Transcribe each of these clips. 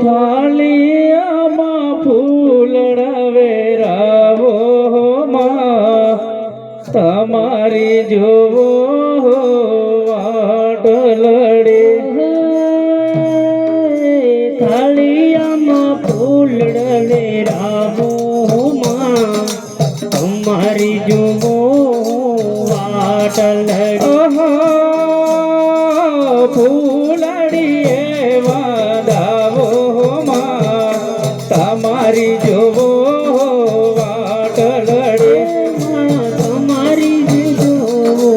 થાળીયામાં ફૂલડા વેરાવો માં તમારી જોવો વાટ લડે થાળીયામાં ફૂલડા વેરાવો માં તમારી જોવો વાટ લડે ફૂલડીએ વાદાવો માં તમારી જોવો વાટ લડે તમારી જોવો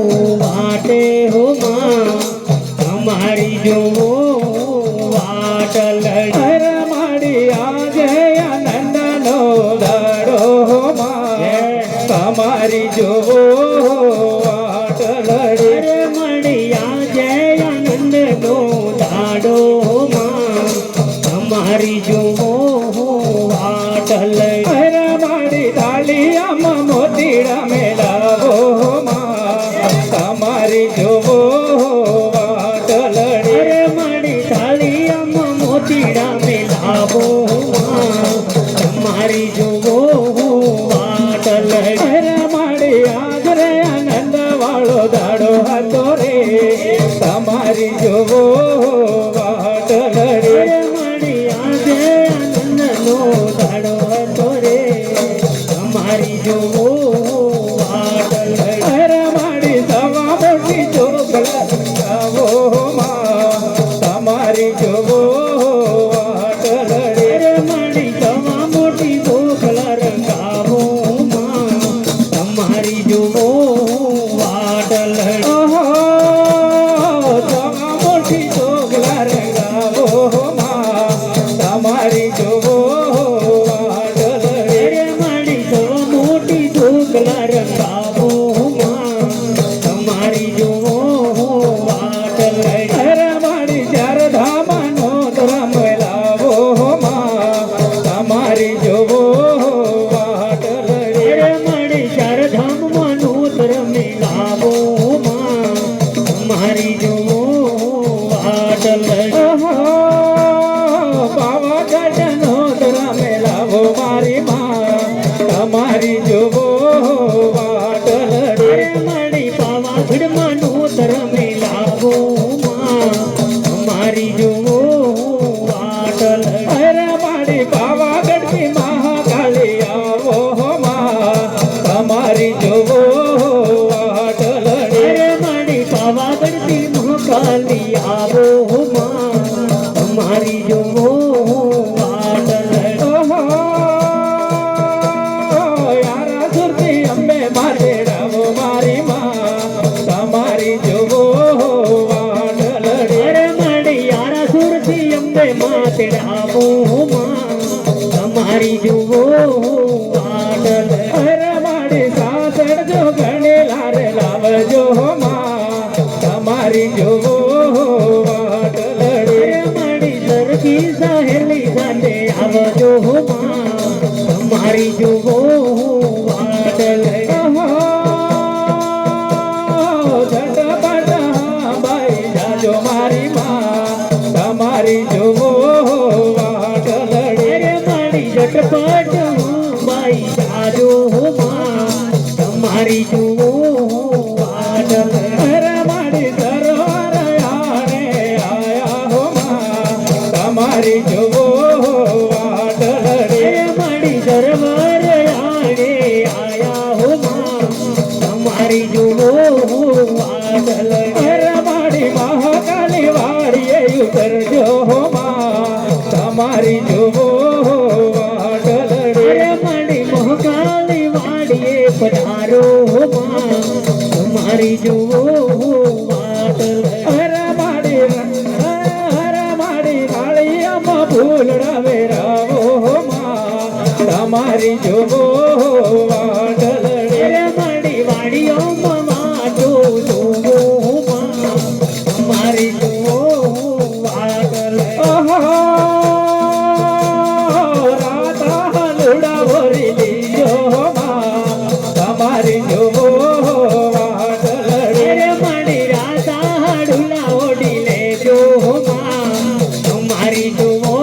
વાટે હો માં તમારી જોવો વાટ લડે માડી આજે આનંદનો દાડો માં તમારી જોવો વાટ લડે મળ્યા જય આનંદનો દાડો માં તમારી જોવો વાટ લડે માડી થાળીયામાં મોતીડા મેળાવો માં તમારી જોવો વાટ લડે મારી થાળીયામાં મોતીડા મેલાવો માં તમારી જોવો વાટ લડે માડી આજરે આનંદ વાળો દાડો હતો રે તમારી જોવો વાટ લડે મારી આજે આનંદનો દાડો હતો રે તમારી જોવો વાટ લડે માડી સવા મોટી ચોકલા ગાવો માં તમારી જોવો વાટ લડે મારી સવા મોટી ગોખલા રંગાવો માં તમારી જોવો વાટ લડે સવા મોટી ચોકલા રંગાવો માં તમારી જોવો વાટ લડે મારી સવા મોટી ગોખલા રંગાવો માં તમારી જોવો વાટ લડે માડી ચાર ધામનો ધર્મ લાવો માં તમારી જોવો વાટ લડે મારી ચારધામમાં નૂતર મેલાવો માં તમારી જોવો વાટ લડે પાવાગઢનો ધર્મ લાવો મારી માં તમારી જોવો વાટ લડે મારી પાવાગઢમાં નૂતર મેલાવો માં તમારી જોવો વાટ લડે માડી પાવાગઢની મહાકાળી આવો માં તમારી જોવો વાટ લડે મારી પાવાગઢથી મહાકાલી આવો માં તમારી જોવો વાટ લડે યારા સુરતી અંબે માથે રાવો મારી માં તમારી જોવો વાટ લડે મારી યારા સુરતી અંબે માતે આવો માં તમારી જોવો વાટ લડે માડી સાસણ જો ગણેલા રે લાવજો માં તમારી જોવો વાટ લડે મારી સરખી સહેલી સાથે આવજો માં તમારી જોવો વાટ લડે ઝટપટ બાઈ જાજો મારી માં તમારી જોવો વાટ લડે મારી ઝટપટ બાઈ જાજો માં તમારી જોવો વાટ લડે માડી સરોવર આણે આયા હો માં તમારી જોવો વાટ લડે મારી સરવાર આણે આયા હો માં તમારી જોવો વાટ લડે માડી મહાકાલી વાડીએ ઉતરજો હો માં તમારી જોવો વાટ લડે મારી મહાકાલી વાડીએ પધારો માં તમારી જોવો વાટ લડે માડી થાળીયામાં ફૂલડા વેરાવો માં તમારી જોવો વાટ લડે મારી વાડીઓમાં વાટો જોવો માં તમારી જોવો વાટ લડે રાતા લુડા ભરી લીજો માં તમારી જોવો વાટ લડે મારી રાતા હાડુલા ઓડી લેજો માં તમારી જોવો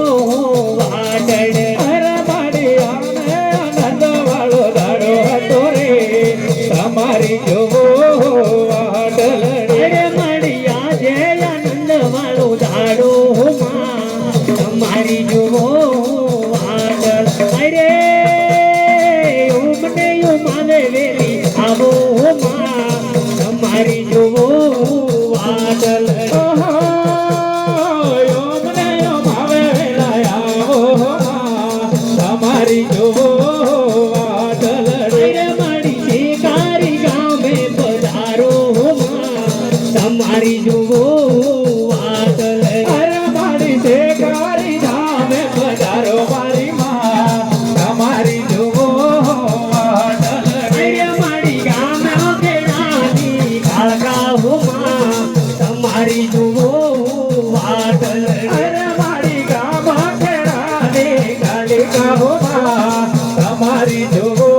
અરે મારી ગામમાં ખેડાની કાલિકાઓમાં તમારી જોવો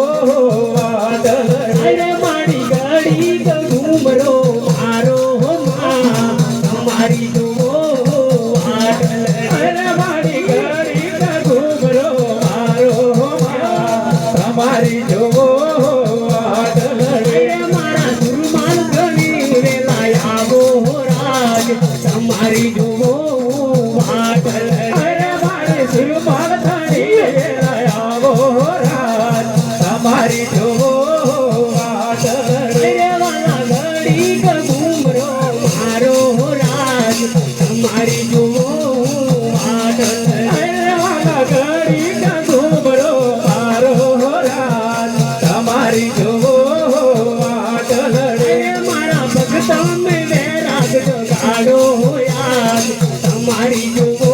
વાદળ અરે મારી ગાડી ઘુમરો મારો માં તમારી જુઓ વાદળ અરે મારી ગળી ઘૂમરો મારો તમારી જોવો વાદળ અરે મારા સુરમાલ ગણી વેલા આવો રાજ તમારી જુઓ વાદળ અરે મારી સુરમાળ થણી આવો રાત તમારી જોવો વાદળ અરે વાલા ઘડી ઘુમરો મારો રાજ તમારી જુઓ વાદળ અરે વાલા ગળી ઘૂમરો મારો રાત તમારી જોવો વાદળ અરે મારા ભક્તો મેં રાખજો ગાડો યાદ તમારી જુઓ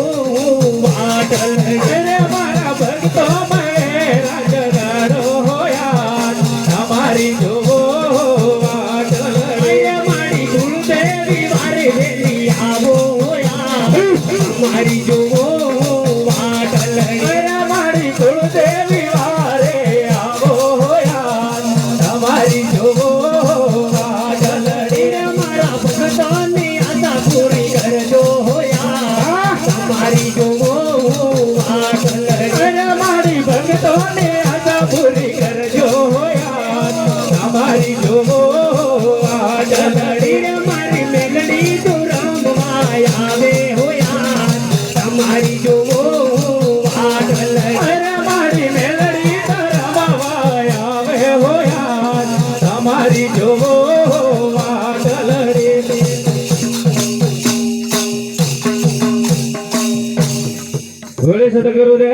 વાદળ અરે મારા ભક્તો મેરા જગાડો યાદ તમારી જોવો વાદળ અરે મારી ગુરુદેવી વારે વેલી આવો યાદ તમારી જુઓ વાદળ અરે મારી કુળદેવી વારે આવો યાદ તમારી જોવો વાદળ અરે મારા ભક્તોની આશા પૂરી કરજો યાદ તમારી જુઓ વાદળ અરે મારી ભક્તોને આશા પૂરી કરજો યાદ તમારી જોવો વાદળ અરે મારી મેલડી તો રમવા આવે હો યાદ તમારી જુઓ વાદળ અરે મારી મેલડી રમવા આવે હો યાદ તમારી જોવો વાદળ બોલે સદગુરુદેવ